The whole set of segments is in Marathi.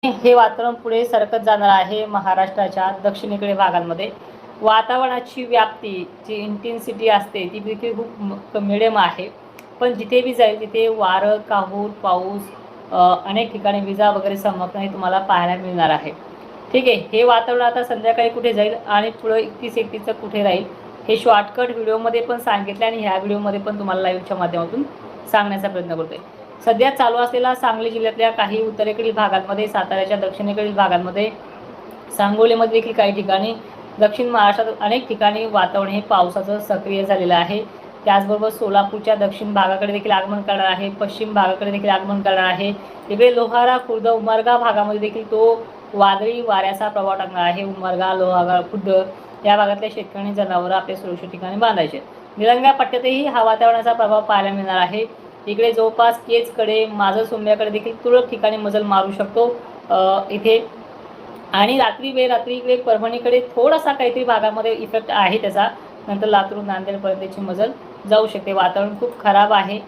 हे वातावरण पुढे सरकत जाणार आहे महाराष्ट्राच्या दक्षिणेकडे भागांमध्ये. वातावरणाची व्याप्ती जी इंटेन्सिटी असते ती देखील खूप मिडियम आहे, पण जिथे बी जाईल तिथे वारं, काहूर, पाऊस, अनेक ठिकाणी विजा वगैरे चमकणं हे तुम्हाला पाहायला मिळणार आहे. ठीक आहे, हे वातावरण आता संध्याकाळी कुठे जाईल आणि पुढं 31-31चं कुठे राहील हे शॉर्टकट व्हिडिओमध्ये पण सांगितलं आणि ह्या व्हिडिओमध्ये पण तुम्हाला लाईव्हच्या माध्यमातून सांगण्याचा प्रयत्न करतोय. सध्या चालू असलेला सांगली जिल्ह्यातल्या काही उत्तरेकडील भागांमध्ये, साताऱ्याच्या दक्षिणेकडील भागांमध्ये, सांगोलीमध्ये देखील काही ठिकाणी, दक्षिण महाराष्ट्रात अनेक ठिकाणी वातावरण हे पावसाचं सक्रिय झालेलं आहे. त्याचबरोबर सोलापूरच्या दक्षिण भागाकडे देखील आगमन करणार आहे, पश्चिम भागाकडे देखील आगमन करणार आहे. इकडे लोहारा, खुर्द, उमरगा भागामध्ये देखील तो वादळी वाऱ्याचा प्रभाव टाकणार आहे. उमरगा, लोहारा, खुर्द या भागातल्या शेतकरी जनावरं आपल्या सुरक्षित ठिकाणी बांधायचे. निलंगा पट्ट्यातही हा वातावरणाचा प्रभाव पाहायला मिळणार आहे. इकडे जवळपास केजकडे, माझं सोंब्याकडे देखील तुरळक ठिकाणी मजल मारू शकतो इथे. आणि रात्री बेरात्री इकडे परभणीकडे थोडासा काहीतरी भागामध्ये इफेक्ट आहे त्याचा. नंतर लातूर, नांदेडपर्यंतची मजल जाऊ शकते. वातावरण खूप खराब आहे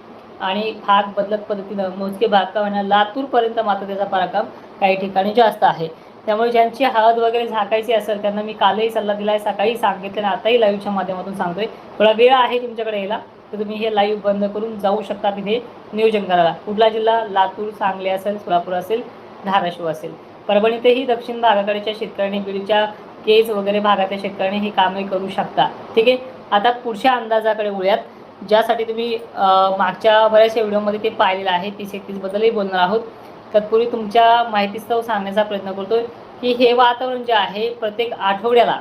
आणि भाग बदलत पद्धतीनं मोजके भाग का होणार लातूरपर्यंत मात्र त्याचा पराक्रम काही ठिकाणी जास्त आहे. त्यामुळे ज्यांची हळद वगैरे झाकायची असेल त्यांना मी कालही सल्ला दिला आहे, सकाळी सांगितलं आणि आताही लाईव्हच्या माध्यमातून सांगतोय. थोडा वेळ आहे तुमच्याकडे यायला तर तुम्ही हे लाईव्ह बंद करून जाऊ शकता तिथे नियोजन करायला. कुठला जिल्हा? लातूर, सांगली असेल, सोलापूर असेल, धाराशिव असेल. परभणीतही दक्षिण भागाकडच्या शेतकऱ्यांनी, बीडच्या केज वगैरे भागातल्या शेतकऱ्यांनी ही कामे करू शकता. ठीक आहे, आता पुढच्या अंदाजाकडे वळूयात, ज्यासाठी तुम्ही मागच्या बऱ्याचशा व्हिडिओमध्ये ते पाहिलेलं आहे. 30-31 बद्दलही बोलणार आहोत. तत्पूर्वी तुमच्या माहितीस्तव सांगण्याचा प्रयत्न करतोय की हे वातावरण जे आहे प्रत्येक आठवड्याला,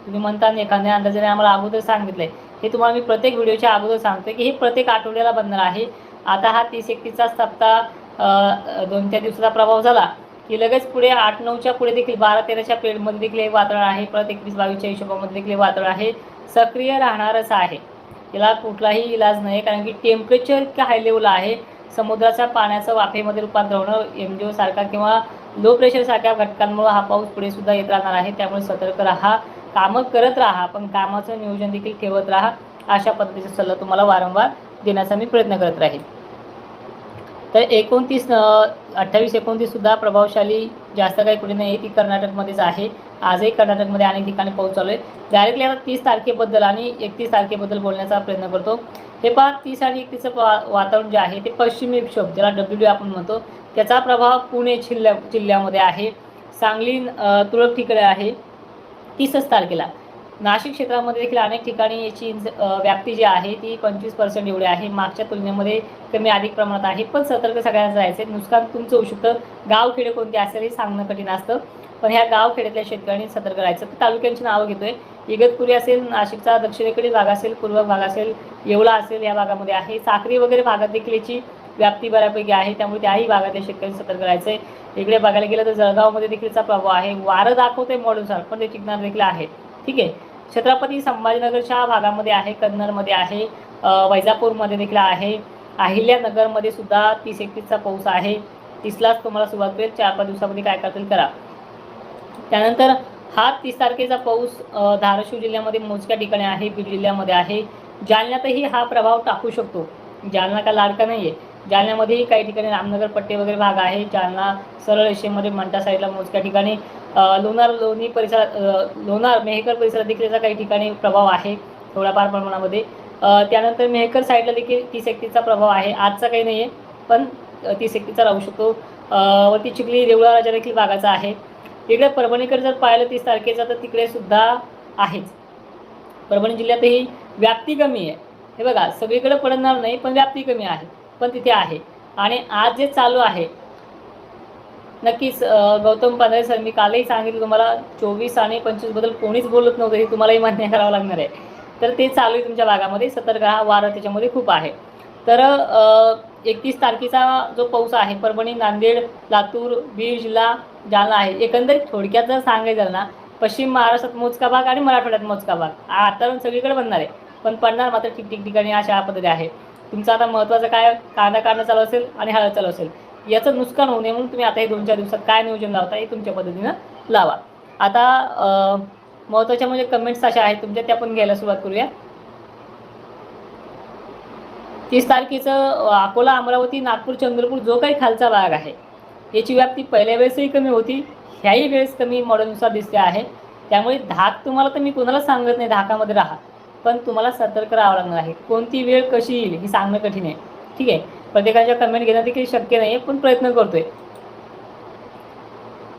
तुम्ही म्हणता एखाद्या अंदाजाने आम्हाला अगोदर सांगितलंय, हे तुम्हाला मी प्रत्येक व्हिडिओच्या अगोदर सांगतोय की हे प्रत्येक आठवड्याला बनणार आहे. आता हा 30-31चा सप्ताह 2-4 दिवसाचा प्रभाव झाला की लगेच पुढे 8-9च्या पुढे देखील 12-13च्या पिरियडमध्ये देखील हे वातावरण आहे. परत 21-22च्या हिशोबामध्ये देखील हे वातावरण आहे, सक्रिय राहणारच आहे. याला कुठलाही इलाज नाही, कारण की टेम्परेचर इतकं हाय लेवल आहे. समुद्राच्या पाण्याचं वाफेमध्ये रूपांतर होणं, एमजीओ सारखा किंवा लो प्रेशर सारख्या घटकांमुळे हा पाऊस पुढे सुद्धा येत राहणार आहे. त्यामुळे सतर्क राहा, कामं करत राहा, पण कामाचं नियोजन देखील ठेवत राहा. अशा पद्धतीचा सल्ला तुम्हाला वारंवार देण्याचा मी प्रयत्न करत राहील. तर 28-29 सुद्धा प्रभावशाली जास्त काही कुठे नाही, ती कर्नाटकमध्येच आहे. आजही कर्नाटकमध्ये अनेक ठिकाणी पाऊस चालू आहे. डायरेक्टली आता 30 तारखेबद्दल आणि 31 तारखेबद्दल बोलण्याचा प्रयत्न करतो. हे पहा, 30 आणि 31चं वातावरण जे आहे ते पश्चिमी विक्षोभ, ज्याला WD आपण म्हणतो, त्याचा प्रभाव पुणे जिल्ह्यामध्ये आहे. सांगली तुरळक ठिकाणी आहे 30 तारखेला. नाशिक क्षेत्रामध्ये देखील अनेक ठिकाणी याची व्याप्ती जी आहे ती 25% एवढी आहे. मागच्या तुलनेमध्ये कमी अधिक प्रमाणात आहे, पण सतर्क सगळ्यांना जायचं आहे. नुकसान तुमचं होऊ शकतं. गावखेडे कोणते असेल हे सांगणं कठीण असतं, पण ह्या गावखेड्यातल्या शेतकऱ्यांनी सतर्क राहायचं. तालुक्यांची नावं घेतोय. इगतपुरी असेल, नाशिकचा दक्षिणेकडील भाग असेल, पूर्व भाग असेल, येवला असेल, या भागामध्ये आहे. साक्री वगैरे भागात देखील याची व्याप्ती बऱ्यापैकी आहे, त्यामुळे त्याही भागातल्या शेतकऱ्यांनी सतर्क राहायचं आहे. इकडे बघायला गेलं तर जळगावमध्ये देखील त्याचा प्रभाव आहे. वारं दाखवते मॉडेलनुसार, पण ते टिकणार देखील आहे. ठीक आहे, छत्रपती संभाजीनगरच्या भागामध्ये आहे, कन्नडमध्ये आहे, वैजापूरमध्ये देखील आहे, अहिल्यानगरमध्ये सुद्धा 30-31चा पाऊस आहे. 30लाच तुम्हाला सुरुवात होईल. 4-5 दिवसामध्ये काय करतील करा. त्यानंतर हा 30 तारखेचा पाऊस धाराशिव जिल्ह्यामध्ये मोजक्या ठिकाणी आहे, बीड जिल्ह्यामध्ये आहे. जालन्यातही हा प्रभाव टाकू शकतो. जालना का लाडका नाही आहे. जालन्यामध्येही काही ठिकाणी रामनगर पट्टे वगैरे भाग आहे. जालना सरळ रेषेमध्ये मंठा साईडला मोजक्या ठिकाणी, लोणार, लोणी परिसरात, लोणार मेहकर परिसरात देखील याचा काही ठिकाणी प्रभाव आहे थोड्याफार प्रमाणामध्ये. त्यानंतर मेहकर साईडला देखील 30-31चा प्रभाव आहे. आजचा काही नाही आहे, पण 30-31चा राहू शकतो. वरती चिखली, देवळा राजा देखील भागाचा आहे. इकडे परभणीकडे जर पाहिलं 30 तारखेचा तर तिकडे सुद्धा आहेच. परभणी जिल्ह्यातही व्याप्ती कमी आहे. हे बघा, सगळीकडे पडणार नाही, पण व्याप्ती कमी आहे, पण तिथे आहे. आणि आज जे चालू आहे नक्कीच गौतम पांढरे सर, मी कालही सांगितलं तुम्हाला, 24 आणि 25 बद्दल कोणीच बोलत नव्हतं, हे तुम्हालाही मान्य करावं लागणार आहे. तर ते चालू आहे तुमच्या भागामध्ये. सतर्क राहा, वारं त्याच्यामध्ये खूप आहे. तर 31 तारखेचा जो पाऊस आहे परभणी, नांदेड, लातूर, बीड जिल्हा, जालना आहे. एकंदरीत थोडक्यात जर सांगायचं झालं ना, पश्चिम महाराष्ट्रात मोजका भाग आणि मराठवाड्यात मोजका भाग, वातावरण सगळीकडे बनणार आहे, पण पडणार मात्र ठिकठिकाणी अशा पद्धती आहे. तुमचं आता महत्त्वाचं काय, कांदा काढणं चालू असेल आणि हळद चालू असेल, याचं नुकसान होऊ नये म्हणून तुम्ही आता हे 2-4 दिवसात काय नियोजन लावता हे तुमच्या पद्धतीनं लावा. आता महत्त्वाच्या म्हणजे कमेंट्स अशा आहेत तुमच्या, त्या पण घ्यायला सुरुवात करूया. 30 तारखेचं अकोला, अमरावती, नागपूर, चंद्रपूर जो काही खालचा भाग आहे याची व्याप्ती पहिल्या वेळेसही कमी होती, ह्याही वेळेस कमी मॉडेलनुसार दिसते आहे. त्यामुळे धाक तुम्हाला तर मी कोणाला सांगत नाही धाकामध्ये राहा, पण तुम्हाला सतर्क राहावं लागणार आहे. कोणती वेळ कशी येईल हे सांगणं कठीण आहे. ठीक आहे, प्रत्येकाच्या कमेंट घेणं देखील शक्य नाही आहे, पण प्रयत्न करतोय.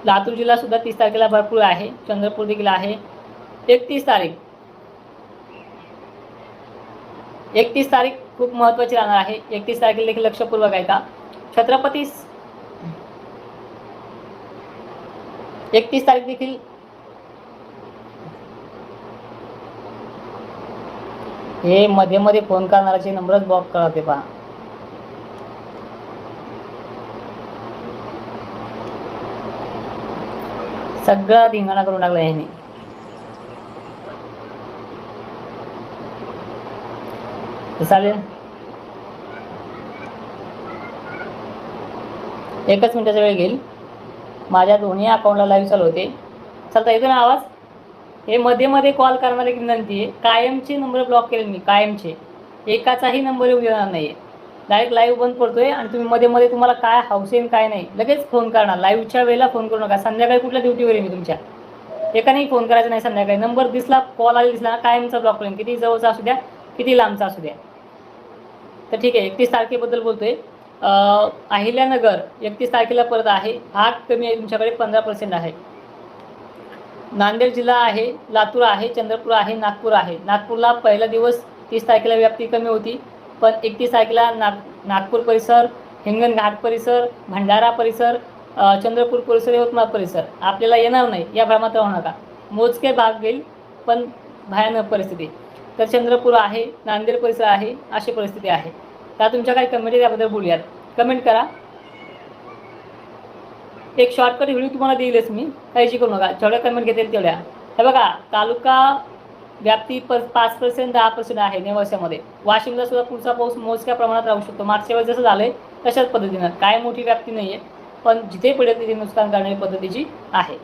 लातूर जिल्हा सुद्धा 30 तारखेला भरपूर आहे, चंद्रपूर देखील आहे. 31 तारीख खूप महत्त्वाची राहणार आहे. 31 तारखेला देखील लक्षपूर्वक आहे का. 31 तारीख देखील हे मध्ये मध्ये फोन करणाऱ्याचे नंबरच ब्लॉक करा ते पहा. सगळा धिंगाणा करून टाकला ह्याने. चालेल, 1 मिनिटाचा वेळ घेईल. माझ्या दोन्ही अकाउंटला लाईव्ह चालू होते. चालता येतो ना आवाज. हे मध्ये मध्ये कॉल करणारे विनंती आहे. कायमचे नंबर ब्लॉक केले मी, कायमचे. एकाचाही नंबर येऊ देणार नाही आहे. डायरेक्ट लाईव्ह बंद पडतोय आणि तुम्ही मध्ये मध्ये तुम्हाला काय हौसेन काय नाही लगेच फोन करणार. लाईव्हच्या वेळेला फोन करू नका. संध्याकाळी कुठल्या ड्युटीवर आहे मी तुमच्या, एकानेही फोन करायचा नाही संध्याकाळी. नंबर दिसला, कॉल आला दिसला, कायमचा ब्लॉक करेन, किती जवळचा असू द्या किती लांबचा असू द्या. तर ठीक आहे, 31 तारखेबद्दल बोलतोय. अहिल्यानगर 31 तारखेला परत आहे. भाग कमी आहे तुमच्याकडे, 15% आहे. नांदेड जिल्हा आहे, लातूर आहे, चंद्रपूर आहे, नागपूर आहे. नागपूरला पहिला दिवस 30 तारखेला व्याप्ती कमी होती, पण 31 तारखेला नागपूर परिसर, हिंगणघाट परिसर, भंडारा परिसर, चंद्रपूर परिसर, यवतमाळ परिसर आपल्याला येणार नाही या भ्रमात राहू नका. मोजके भाग घेईल पण भयानक परिस्थिती. तर चंद्रपूर आहे, नांदेड परिसर आहे, अशी परिस्थिती आहे. तर तुमच्या काही कमेंट याबद्दल बोलूयात. कमेंट करा. एक शॉर्टकट व्हिडिओ तुम्हाला देईलच मी, काळजी करू नका. जेवढ्या कमेंट घेतील तेवढ्या. हे बघा, तालुका व्याप्ती 5%, 10% आहे नेवाशामध्ये. वाशिमला सुद्धा पुढचा पाऊस मोजक्या प्रमाणात राहू शकतो. मागच्या वेळेस जसं झालंय तशाच पद्धतीनं, काय मोठी व्याप्ती नाही आहे, पण जिथे पडेल तिथे नुकसान करणारी पद्धतीची आहे.